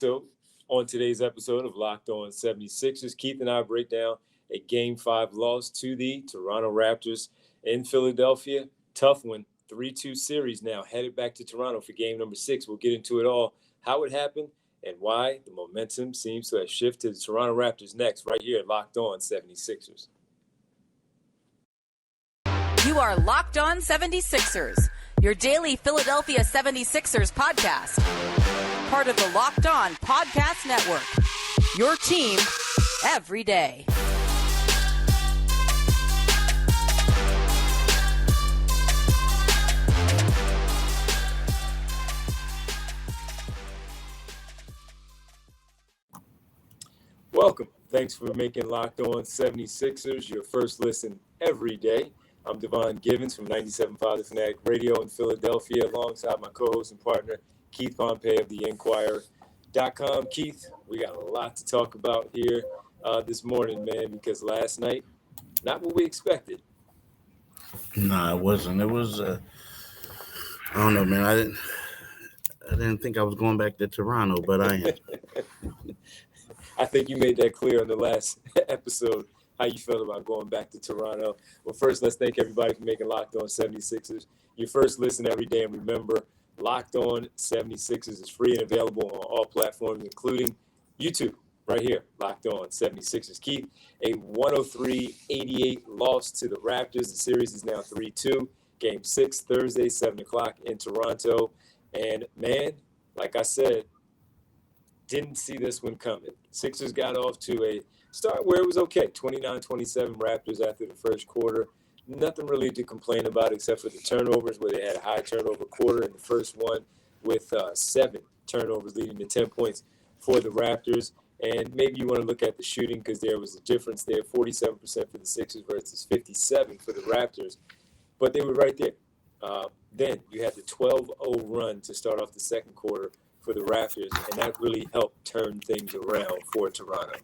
So, on today's episode of Locked On 76ers, Keith and I break down a Game 5 loss to the Toronto Raptors in Philadelphia. Tough one, 3-2 series now, headed back to Toronto for game number 6. We'll get into it all, how it happened, and why the momentum seems to have shifted to the Toronto Raptors next, right here at Locked On 76ers. You are Locked On 76ers, your daily Philadelphia 76ers podcast. Part of the Locked On Podcast Network, your team every day. Welcome. Thanks for making Locked On 76ers your first listen every day. I'm Devon Givens from 97.5 The Fanatic Radio in Philadelphia, alongside my co-host and partner, Keith Pompey of TheInquirer.com. Keith, we got a lot to talk about here this morning, man, because last night, not what we expected. No, it wasn't. It was, I don't know, man. I didn't think I was going back to Toronto, but I am. I think you made that clear in the last episode, how you felt about going back to Toronto. Well, first, let's thank everybody for making Locked On 76ers your first listen every day. And remember, Locked On 76ers is free and available on all platforms, including YouTube, right here, Locked On 76ers. Keith, a 103-88 loss to the Raptors. The series is now 3-2. Game 6, Thursday, 7 o'clock in Toronto. And, man, like I said, didn't see this one coming. Sixers got off to a start where it was okay. 29-27 Raptors after the first quarter. Nothing really to complain about except for the turnovers, where they had a high turnover quarter in the first one with 7 turnovers leading to 10 points for the Raptors. And maybe you want to look at the shooting because there was a difference there, 47% for the Sixers versus 57% for the Raptors. But they were right there. Then you had the 12-0 run to start off the second quarter for the Raptors, and that really helped turn things around for Toronto.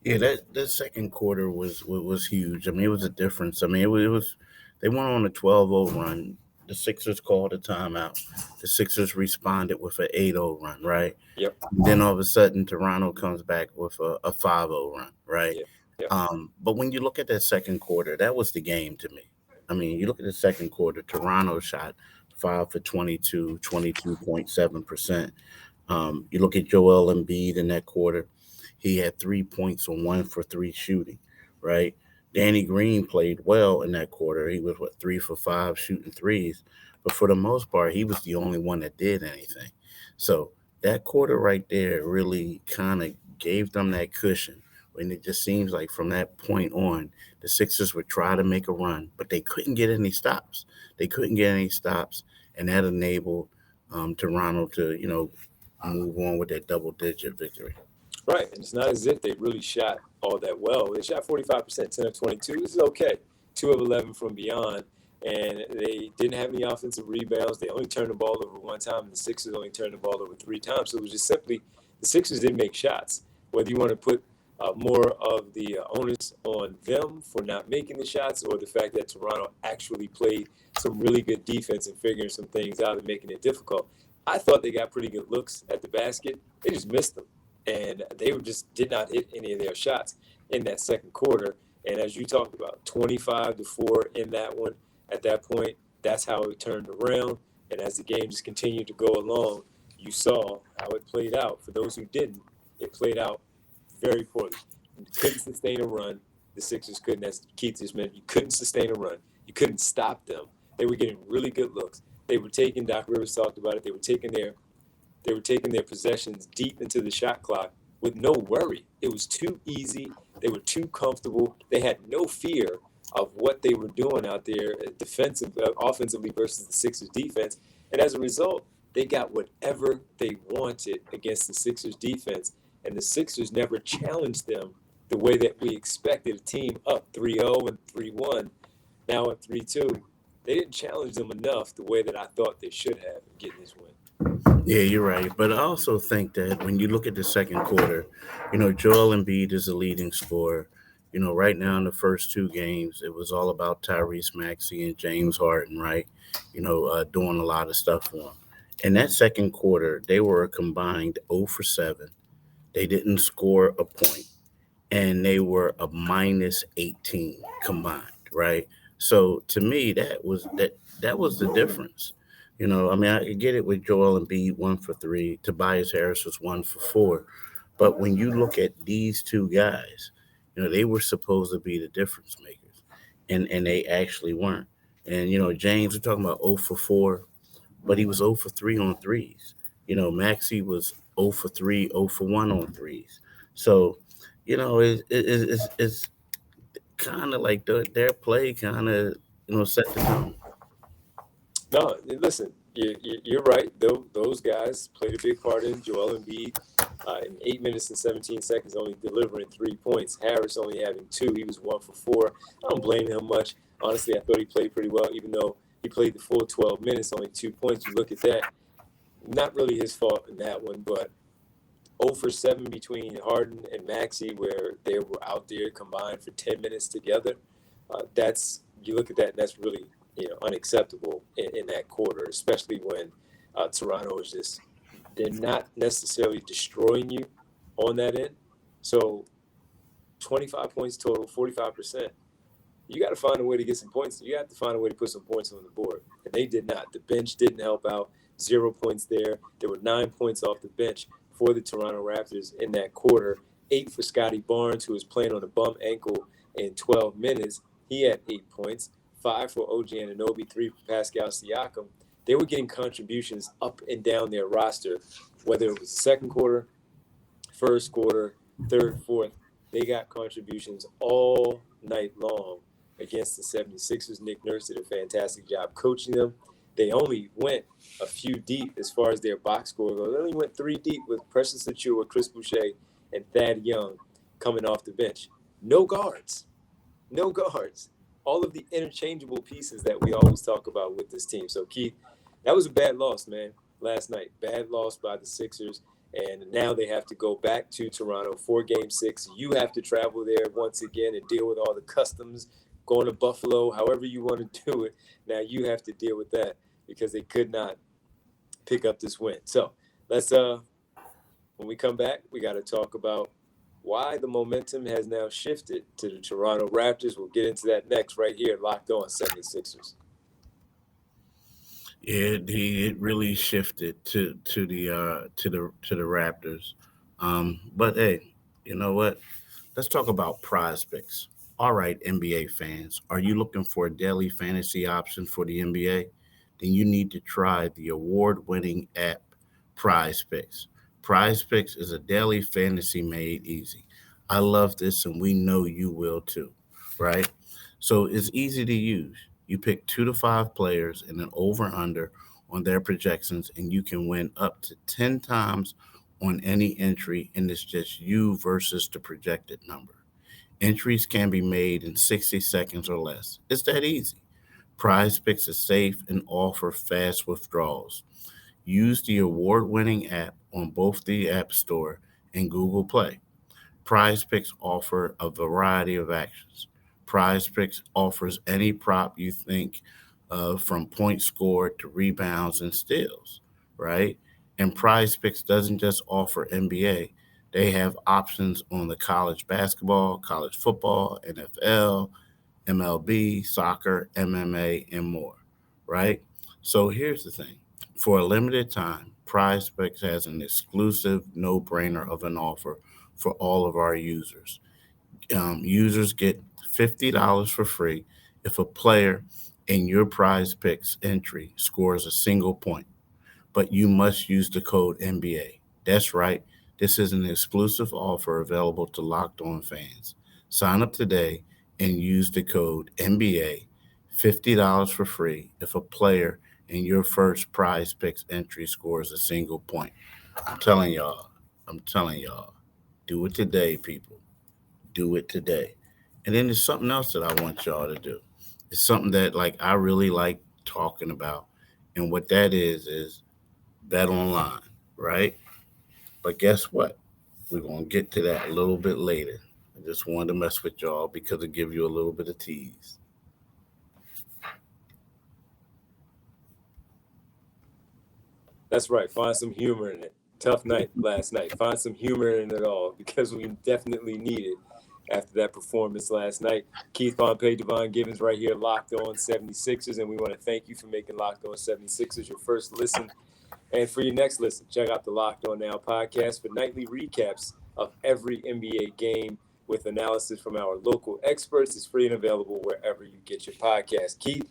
Yeah, that second quarter was huge. I mean, it was a difference. I mean, it was they went on a 12-0 run. The Sixers called a timeout. The Sixers responded with an 8-0 run, right? Yep. Then all of a sudden, Toronto comes back with a 5-0 run, right? Yep. But when you look at that second quarter, that was the game to me. I mean, you look at the second quarter, Toronto shot 5 for 22, 22.7%. You look at Joel Embiid in that quarter. He had 3 points on 1 for 3 shooting, right? Danny Green played well in that quarter. He was, 3 for 5 shooting threes. But for the most part, he was the only one that did anything. So that quarter right there really kind of gave them that cushion. And it just seems like from that point on, the Sixers would try to make a run, but they couldn't get any stops. And that enabled Toronto to, move on with that double-digit victory. Right, and it's not as if they really shot all that well. They shot 45%, 10 of 22. This is okay. 2 of 11 from beyond, and they didn't have any offensive rebounds. They only turned the ball over 1 time, and the Sixers only turned the ball over 3 times. So it was just simply the Sixers didn't make shots. Whether you want to put more of the onus on them for not making the shots, or the fact that Toronto actually played some really good defense and figuring some things out and making it difficult. I thought they got pretty good looks at the basket. They just missed them. And they just did not hit any of their shots in that second quarter. And as you talked about, 25-4 in that one. At that point, that's how it turned around. And as the game just continued to go along, you saw how it played out. For those who didn't, it played out very poorly. You couldn't sustain a run. The Sixers couldn't, as Keith just mentioned, you couldn't sustain a run. You couldn't stop them. They were getting really good looks. They were taking, Doc Rivers talked about it, they were taking their possessions deep into the shot clock with no worry. It was too easy. They were too comfortable. They had no fear of what they were doing out there offensively versus the Sixers defense. And as a result, they got whatever they wanted against the Sixers defense. And the Sixers never challenged them the way that we expected a team up 3-0 and 3-1, now at 3-2. They didn't challenge them enough the way that I thought they should have in getting this win. Yeah, you're right. But I also think that when you look at the second quarter, Joel Embiid is the leading scorer. Right now in the first 2 games, it was all about Tyrese Maxey and James Harden, right? Doing a lot of stuff for him. In that second quarter, they were a combined 0 for 7. They didn't score a point, and they were a minus 18 combined, right? So to me, that was the difference. I mean, I get it with Joel Embiid 1 for 3, Tobias Harris was 1 for 4, but when you look at these two guys, they were supposed to be the difference makers, and they actually weren't. And James, we're talking about 0 for 4, but he was 0 for 3 on threes. Maxey was 0 for 3, 0 for 1 on threes. So, it's kind of like their play kind of set the tone. No, listen, you're right. Those guys played a big part in Joel Embiid in 8 minutes and 17 seconds, only delivering 3 points. Harris only having 2. He was 1 for 4. I don't blame him much. Honestly, I thought he played pretty well, even though he played the full 12 minutes, only 2 points. You look at that, not really his fault in that one, but 0 for 7 between Harden and Maxey, where they were out there combined for 10 minutes together. You look at that, and that's really unacceptable in that quarter, especially when Toronto is just, they're not necessarily destroying you on that end. So 25 points total, 45%. You got to find a way to get some points. You have to find a way to put some points on the board. And they did not. The bench didn't help out. 0 points there. There were 9 points off the bench for the Toronto Raptors in that quarter. 8 for Scotty Barnes, who was playing on a bum ankle in 12 minutes. He had 8 points. 5 for OG Anunoby, 3 for Pascal Siakam. They were getting contributions up and down their roster, whether it was the second quarter, first quarter, third, fourth. They got contributions all night long against the 76ers. Nick Nurse did a fantastic job coaching them. They only went a few deep as far as their box score goes. They only went 3 deep with Precious Achiuwa, Chris Boucher, and Thad Young coming off the bench. No guards. No guards. All of the interchangeable pieces that we always talk about with this team. So, Keith, that was a bad loss, man, last night. Bad loss by the Sixers. And now they have to go back to Toronto for Game 6. You have to travel there once again and deal with all the customs, going to Buffalo, however you want to do it. Now you have to deal with that because they could not pick up this win. So let's, when we come back, we got to talk about why the momentum has now shifted to the Toronto Raptors. We'll get into that next right here, Locked On 76ers. Yeah, it really shifted to the Raptors. But hey, you know what? Let's talk about Prize Picks. All right, NBA fans, are you looking for a daily fantasy option for the NBA? Then you need to try the award-winning app Prize Picks. Prize Picks is a daily fantasy made easy. I love this, and we know you will too, right? So it's easy to use. You pick 2 to 5 players and an over/under on their projections, and you can win up to 10 times on any entry, and it's just you versus the projected number. Entries can be made in 60 seconds or less. It's that easy. Prize Picks is safe and offer fast withdrawals. Use the award-winning app on both the App Store and Google Play. Prize Picks offer a variety of actions. Prize Picks offers any prop you think from points scored to rebounds and steals, right? And Prize Picks doesn't just offer NBA. They have options on the college basketball, college football, NFL, MLB, soccer, MMA, and more, right? So here's the thing. For a limited time, Prize Picks has an exclusive no-brainer of an offer for all of our users. Users get $50 for free if a player in your Prize Picks entry scores a single point, but you must use the code NBA. That's right. This is an exclusive offer available to Locked On fans. Sign up today and use the code NBA, $50 for free if a player in your first Prize Picks entry scores a single point. I'm telling y'all, do it today, people. Do it today. And then there's something else that I want y'all to do. It's something that I really like talking about. And what that is bet online, right? But guess what? We're going to get to that a little bit later. I just wanted to mess with y'all because it give you a little bit of tease. That's right. Find some humor in it. Tough night last night. Find some humor in it all because we definitely need it after that performance last night. Keith Pompey, Devon Givens right here, Locked On 76ers, and we want to thank you for making Locked On 76ers your first listen. And for your next listen, check out the Locked On Now podcast for nightly recaps of every NBA game with analysis from our local experts. It's free and available wherever you get your podcast. Keith,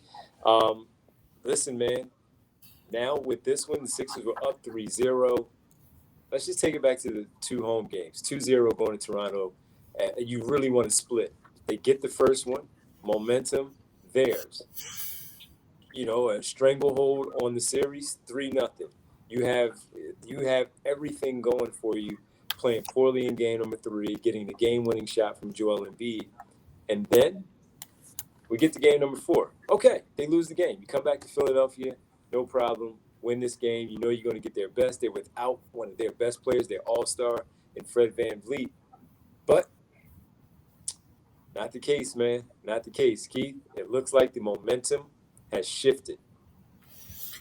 listen, man, now with this one, the Sixers were up 3-0. Let's just take it back to the two home games. 2-0 going to Toronto. You really want to split. They get the first one, momentum, theirs. You know, a stranglehold on the series, 3-0. You have everything going for you, playing poorly in game number 3, getting the game-winning shot from Joel Embiid. And then we get to game number 4. Okay, they lose the game. You come back to Philadelphia, no problem. Win this game. You know you're going to get their best. They're without one of their best players, their all-star, in Fred VanVleet. But not the case, man. Not the case, Keith. It looks like the momentum has shifted.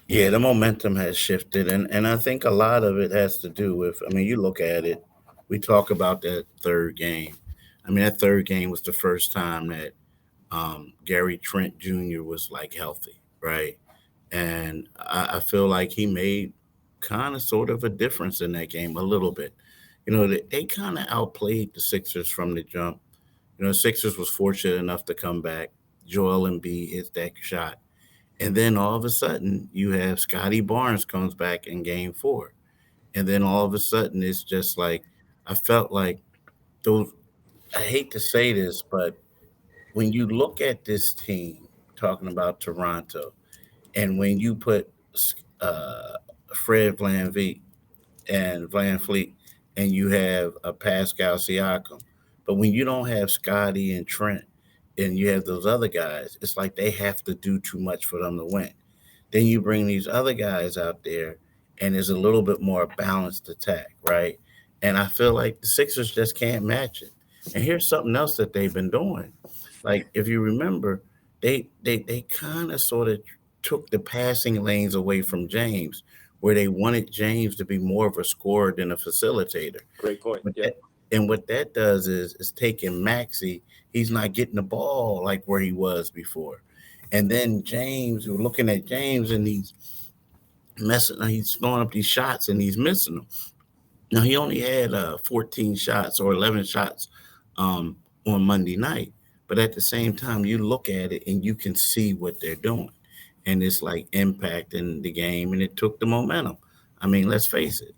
Yeah, the momentum has shifted, and I think a lot of it has to do with, I mean, you look at it, we talk about that third game. I mean, that third game was the first time that Gary Trent Jr. was like healthy, right? And I feel like he made kind of sort of a difference in that game a little bit. You know, they kind of outplayed the Sixers from the jump. You know, the Sixers was fortunate enough to come back. Joel Embiid hits that shot. And then all of a sudden, you have Scotty Barnes comes back in game 4. And then all of a sudden, it's just like, I felt like those, I hate to say this, but when you look at this team, talking about Toronto, and when you put Fred VanVleet, and you have a Pascal Siakam, but when you don't have Scotty and Trent, and you have those other guys, it's like they have to do too much for them to win. Then you bring these other guys out there, and there's a little bit more balanced attack, right? And I feel like the Sixers just can't match it. And here's something else that they've been doing. Like, if you remember, they kind of sort of took the passing lanes away from James, where they wanted James to be more of a scorer than a facilitator. Great point. And what that does is taking Maxey, he's not getting the ball like where he was before. And then James, we're looking at James, and he's throwing up these shots and he's missing them. Now, he only had 14 shots or 11 shots on Monday night. But at the same time, you look at it and you can see what they're doing. And it's like impacting the game, and it took the momentum. I mean, let's face it.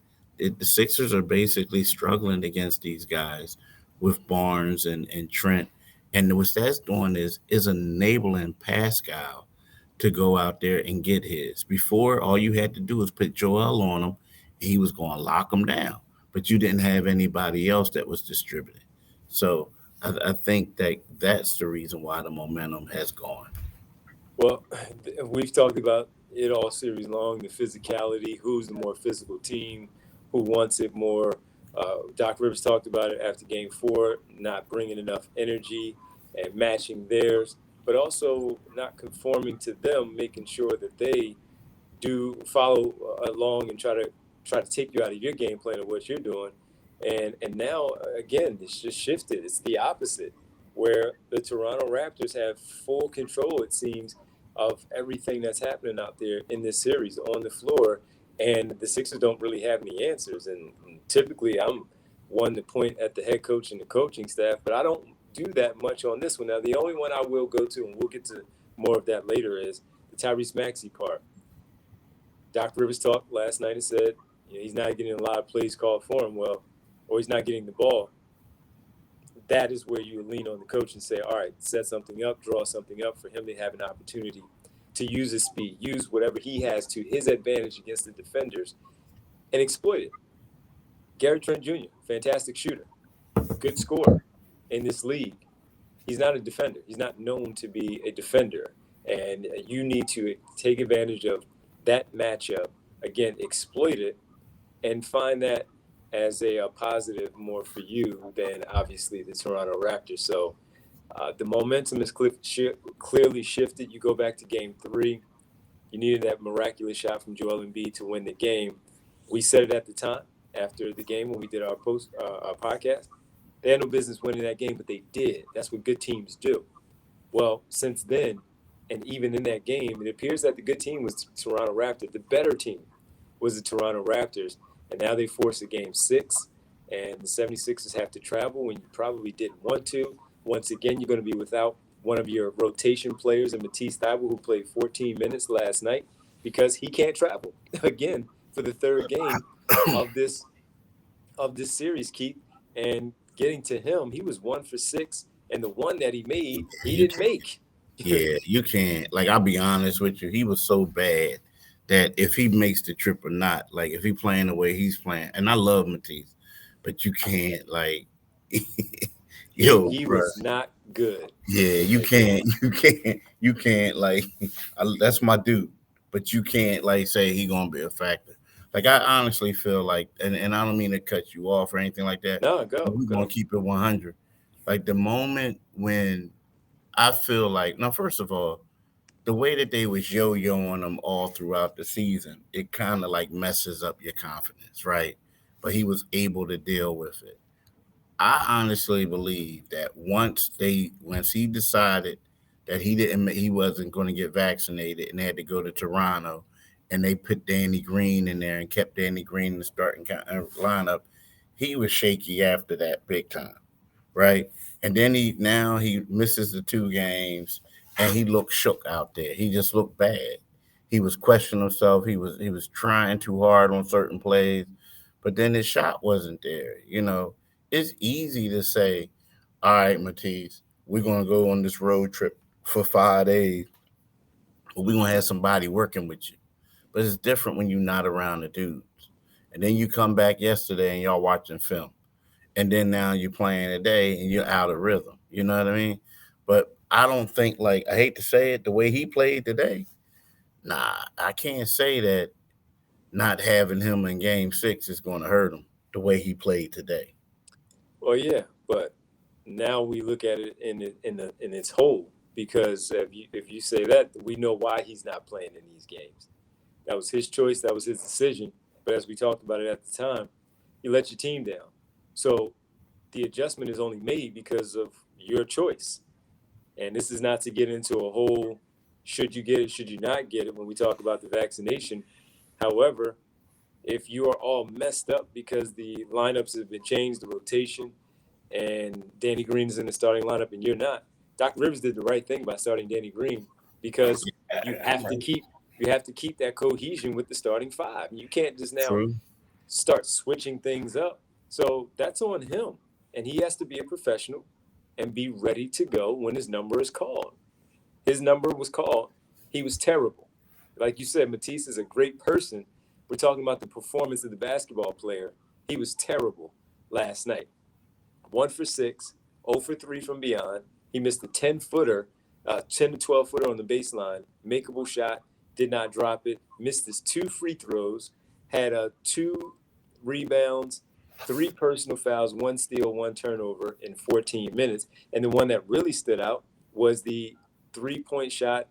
The Sixers are basically struggling against these guys with Barnes and Trent. And what that's doing is enabling Pascal to go out there and get his. Before, all you had to do was put Joel on him, and he was going to lock him down. But you didn't have anybody else that was distributing. So I think that that's the reason why the momentum has gone. Well, we've talked about it all series long, the physicality, who's the more physical team, who wants it more. Doc Rivers talked about it after game 4, not bringing enough energy and matching theirs, but also not conforming to them, making sure that they do follow along and try to take you out of your game plan of what you're doing. And now, again, it's just shifted. It's the opposite, where the Toronto Raptors have full control, it seems, of everything that's happening out there in this series on the floor. And the Sixers don't really have any answers. And typically I'm one to point at the head coach and the coaching staff, but I don't do that much on this one. Now, the only one I will go to, and we'll get to more of that later, is the Tyrese Maxey part. Doc Rivers talked last night and said, he's not getting a lot of plays called for him, or he's not getting the ball. That is where you lean on the coach and say, all right, set something up, draw something up for him to have an opportunity to use his speed, use whatever he has to his advantage against the defenders, and exploit it. Gary Trent Jr., fantastic shooter, good scorer in this league. He's not a defender. He's not known to be a defender. And you need to take advantage of that matchup, again, exploit it, and find that as a positive more for you than obviously the Toronto Raptors. So the momentum is clearly shifted. You go back to game 3. You needed that miraculous shot from Joel Embiid to win the game. We said it at the time after the game when we did our podcast. They had no business winning that game, but they did. That's what good teams do. Well, since then, and even in that game, it appears that the good team was the Toronto Raptors. The better team was the Toronto Raptors. And now they force a game 6, and the 76ers have to travel when you probably didn't want to. Once again, you're going to be without one of your rotation players, and Matisse Thybulle, who played 14 minutes last night, because he can't travel again for the third game of this series, Keith. And getting to him, he was 1 for 6, and the one that he made, he didn't make. Yeah, you can't. Like, I'll be honest with you, he was so bad that if he makes the trip or not, like if he playing the way he's playing, and I love Matisse, but you can't, like, he was not good. Yeah, you can't, like, that's my dude, but you can't, like, say he gonna be a factor. Like, I honestly feel like, and I don't mean to cut you off or anything like that. No, go. We're gonna keep it 100. Like, the moment when I feel like, now, first of all, the way that they was yo-yoing him all throughout the season, it kind of like messes up your confidence, right? But he was able to deal with it. I honestly believe that once he decided that he wasn't going to get vaccinated and had to go to Toronto, and they put Danny Green in there and kept Danny Green in the starting lineup, he was shaky after that big time, right? And then he misses the 2 games, and he looked shook out there. He just looked bad. He was questioning himself. He was trying too hard on certain plays, but then his shot wasn't there. You know, it's easy to say, all right, Matisse, we're going to go on this road trip for 5 days, but we're going to have somebody working with you. But it's different when you're not around the dudes. And then you come back yesterday and y'all watching film. And then now you're playing today and you're out of rhythm. You know what I mean? But I don't think, like, I hate to say it, the way he played today, I can't say that not having him in game 6 is going to hurt him the way he played today. Well, yeah, but now we look at it in its whole, because if you say that, we know why he's not playing in these games. That was his choice. That was his decision. But as we talked about it at the time, you let your team down. So the adjustment is only made because of your choice. And this is not to get into a whole should you get it, should you not get it when we talk about the vaccination. However, if you are all messed up because the lineups have been changed, the rotation, and Danny Green is in the starting lineup and you're not, Doc Rivers did the right thing by starting Danny Green, because you have to keep that cohesion with the starting 5. You can't just now start switching things up. So that's on him, and he has to be a professional and be ready to go when his number is called. His number was called. He was terrible. Like you said, Matisse is a great person. We're talking about the performance of the basketball player. He was terrible last night. 1 for 6, 0 for 3 from beyond. He missed a 10-footer, 10 to 12-footer on the baseline, makeable shot, did not drop it, missed his 2 free throws, had 2 rebounds, 3 personal fouls, 1 steal, 1 turnover in 14 minutes. And the one that really stood out was the 3-point shot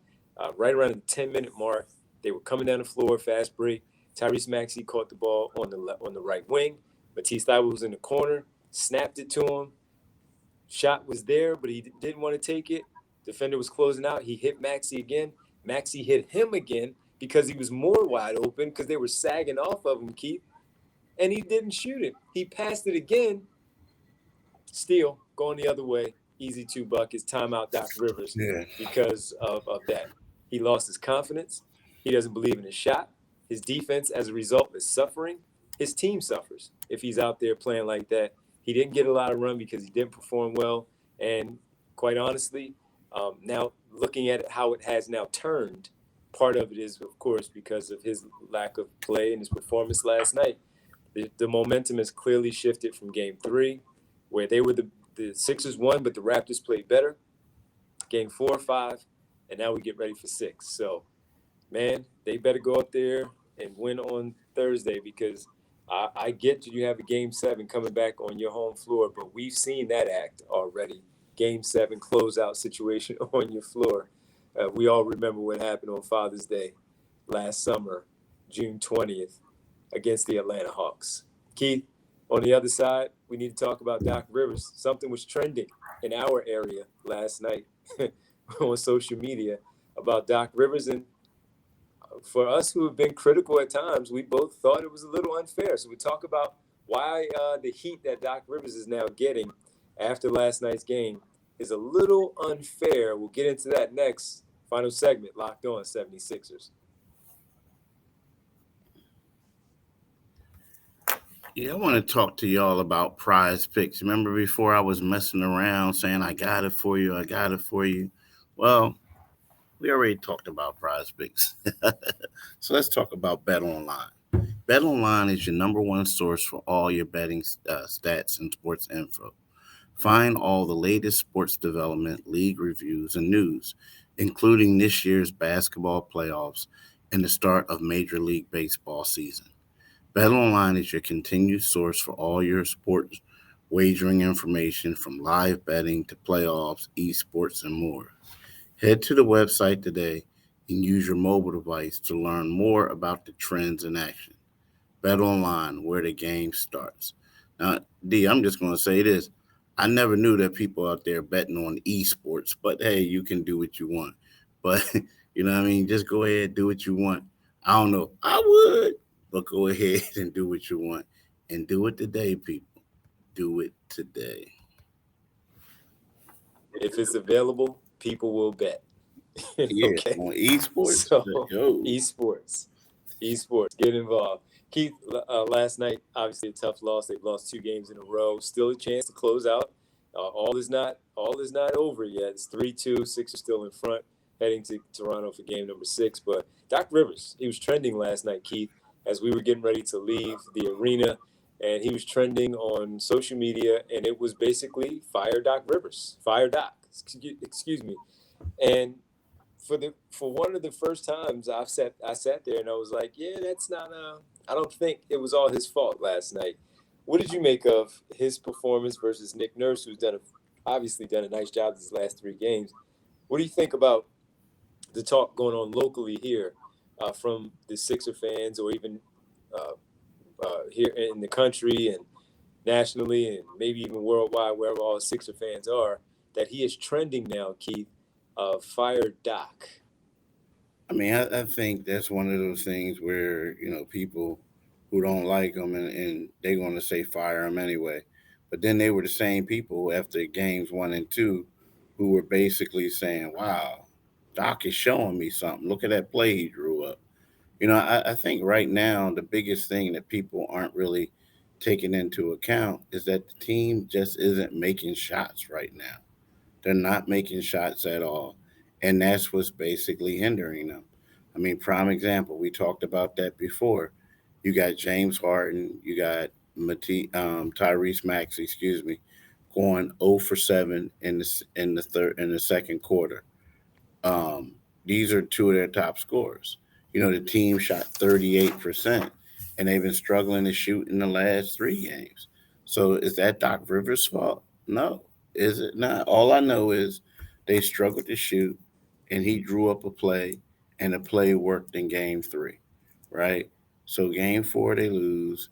right around the 10-minute mark. They were coming down the floor, fast break. Tyrese Maxey caught the ball on the right wing. Matisse Thybulle was in the corner, snapped it to him. Shot was there, but he didn't want to take it. Defender was closing out. He hit Maxey again. Maxey hit him again because he was more wide open because they were sagging off of him, Keith. And he didn't shoot it. He passed it again. Steal, going the other way. Easy 2 buckets. Timeout Doc Rivers because of that. He lost his confidence. He doesn't believe in his shot. His defense, as a result, is suffering. His team suffers if he's out there playing like that. He didn't get a lot of run because he didn't perform well. And quite honestly, now looking at how it has now turned, part of it is, of course, because of his lack of play and his performance last night. The momentum has clearly shifted from game 3, where they were the Sixers won, but the Raptors played better. Game 4 or 5, and now we get ready for 6. So, man, they better go up there and win on Thursday, because I get you have a Game 7 coming back on your home floor, but we've seen that act already. Game 7 closeout situation on your floor. We all remember what happened on Father's Day last summer, June 20th, against the Atlanta Hawks. Keith, on the other side, we need to talk about Doc Rivers. Something was trending in our area last night on social media about Doc Rivers. And for us who have been critical at times, we both thought it was a little unfair. So we talk about why the heat that Doc Rivers is now getting after last night's game is a little unfair. We'll get into that next. Final segment, Locked On 76ers. Yeah, I want to talk to y'all about Prize Picks. Remember before I was messing around saying, I got it for you, I got it for you. Well, we already talked about Prize Picks. So let's talk about Bet Online. Bet Online is your number one source for all your betting stats and sports info. Find all the latest sports development, league reviews, and news, including this year's basketball playoffs and the start of Major League Baseball season. BetOnline is your continued source for all your sports wagering information, from live betting to playoffs, esports, and more. Head to the website today and use your mobile device to learn more about the trends in action. BetOnline, where the game starts. Now, D, I'm just going to say this. I never knew that people out there betting on esports, but hey, you can do what you want. But, you know what I mean? Just go ahead, do what you want. I don't know. I would, but go ahead and do what you want. And do it today, people. Do it today. If it's available, people will bet. Yeah, Okay. on esports. So, esports, get involved. Keith, last night, obviously a tough loss. They've lost 2 games in a row. Still a chance to close out. All is not over yet. It's 3-2. Sixers still in front, heading to Toronto for game number 6. But Doc Rivers, he was trending last night, Keith, as we were getting ready to leave the arena. And he was trending on social media, and it was basically fire Doc Rivers, fire Doc, excuse me. And for one of the first times I sat there and I was like, yeah, that's not I don't think it was all his fault last night. What did you make of his performance versus Nick Nurse, who's obviously done a nice job these last 3 games? What do you think about the talk going on locally here from the Sixer fans, or even here in the country and nationally and maybe even worldwide, wherever all Sixer fans are, that he is trending now, Keith, fire Doc? I mean, I think that's one of those things where, people who don't like him and they're going to say fire him anyway. But then they were the same people after games 1 and 2 who were basically saying, wow, Doc is showing me something. Look at that play he drew up. I think right now the biggest thing that people aren't really taking into account is that the team just isn't making shots right now. They're not making shots at all. And that's what's basically hindering them. I mean, prime example, we talked about that before. You got James Harden, you got Tyrese Maxey, going 0 for 7 in the second quarter. These are 2 of their top scorers. The team shot 38%, and they've been struggling to shoot in the last 3 games. So is that Doc Rivers' fault? No. Is it not? All I know is they struggled to shoot, and he drew up a play, and the play worked in game 3, right? So game 4, they lose.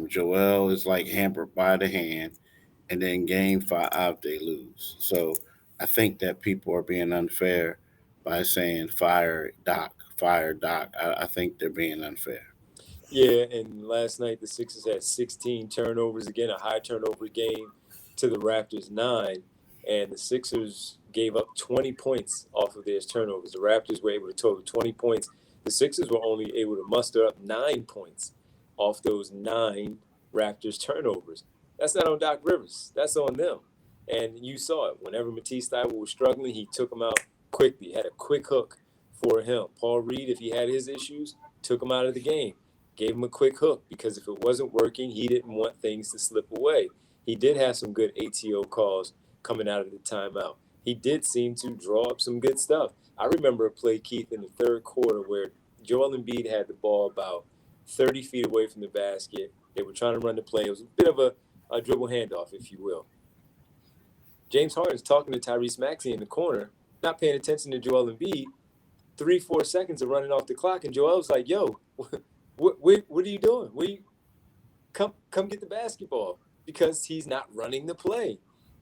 Joel is like hampered by the hand, and then game 5, they lose. So I think that people are being unfair by saying fire Doc. I think they're being unfair. Yeah, and last night the Sixers had 16 turnovers, again, a high turnover game to the Raptors 9, and the Sixers gave up 20 points off of their turnovers. The Raptors were able to total 20 points. The Sixers were only able to muster up 9 points off those 9 Raptors turnovers. That's not on Doc Rivers. That's on them. And you saw it. Whenever Matisse Thybulle was struggling, he took him out quickly, had a quick hook for him. Paul Reed, if he had his issues, took him out of the game, gave him a quick hook, because if it wasn't working, he didn't want things to slip away. He did have some good ATO calls coming out of the timeout. He did seem to draw up some good stuff. I remember a play, Keith, in the third quarter where Joel Embiid had the ball about 30 feet away from the basket. They were trying to run the play. It was a bit of a dribble handoff, if you will. James Harden's talking to Tyrese Maxey in the corner, not paying attention to Joel Embiid, 3-4 seconds of running off the clock, and Joel's like, "Yo, what are you doing? Come get the basketball," because he's not running the play,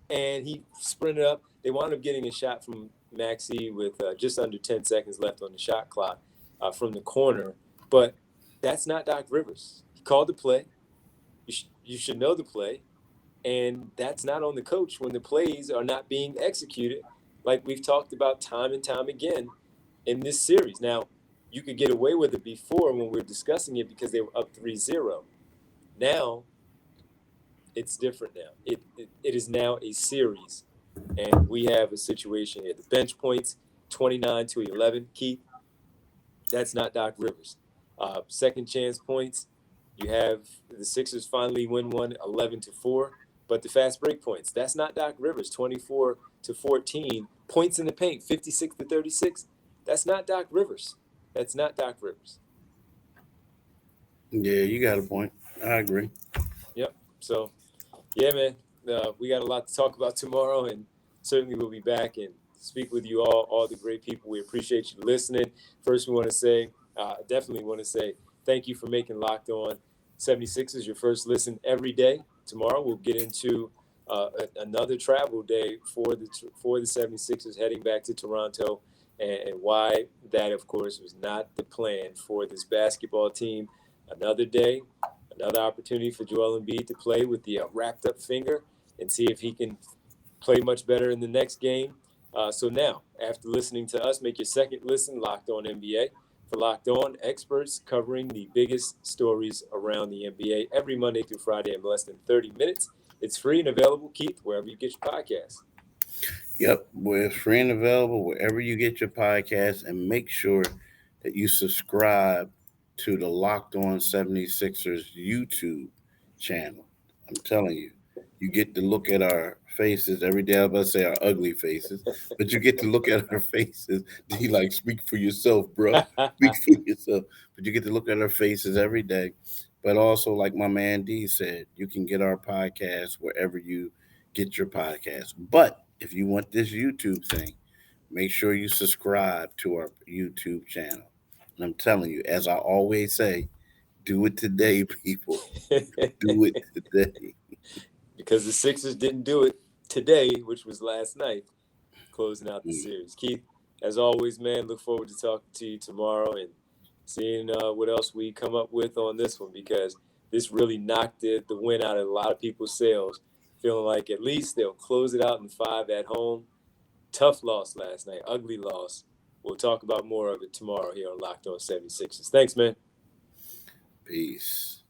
and he sprinted up. They wound up getting a shot from Maxey with just under 10 seconds left on the shot clock from the corner, but that's not Doc Rivers. He called the play. You should know the play, and that's not on the coach when the plays are not being executed, like we've talked about time and time again in this series. Now, you could get away with it before when we were discussing it because they were up 3-0. Now, it's different now. It is now a series, and we have a situation here. The bench points, 29-11. Keith, that's not Doc Rivers. Second chance points, you have the Sixers finally win one, 11-4. But the fast break points, that's not Doc Rivers, 24-14. Points in the paint, 56-36. That's not Doc Rivers. That's not Doc Rivers. Yeah, you got a point. I agree. Yep. So, yeah, man, we got a lot to talk about tomorrow, and certainly we'll be back and speak with you all the great people. We appreciate you listening. First, we want to say, definitely want to say thank you for making Locked On 76ers your first listen every day. Tomorrow we'll get into another travel day for the 76ers heading back to Toronto, and why that, of course, was not the plan for this basketball team. Another day, another opportunity for Joel Embiid to play with the wrapped up finger and see if he can play much better in the next game. So now, after listening to us, make your second listen Locked On NBA. For Locked On, experts covering the biggest stories around the NBA every Monday through Friday in less than 30 minutes. It's free and available, Keith, wherever you get your podcasts. Yep, we're free and available wherever you get your podcast, and make sure that you subscribe to the Locked On 76ers YouTube channel. I'm telling you, you get to look at our faces every day. I was about to say our ugly faces, but you get to look at our faces. Speak for yourself, bro. Speak for yourself. But you get to look at our faces every day. But also, like my man D said, you can get our podcast wherever you get your podcast. But if you want this YouTube thing, make sure you subscribe to our YouTube channel. And I'm telling you, as I always say, do it today, people. Do it today. Because the Sixers didn't do it today, which was last night, closing out the series. Keith, as always, man, look forward to talking to you tomorrow and seeing what else we come up with on this one, because this really knocked the wind out of a lot of people's sails, feeling like at least they'll close it out in 5 at home. Tough loss last night, ugly loss. We'll talk about more of it tomorrow here on Locked On 76ers. Thanks, man. Peace.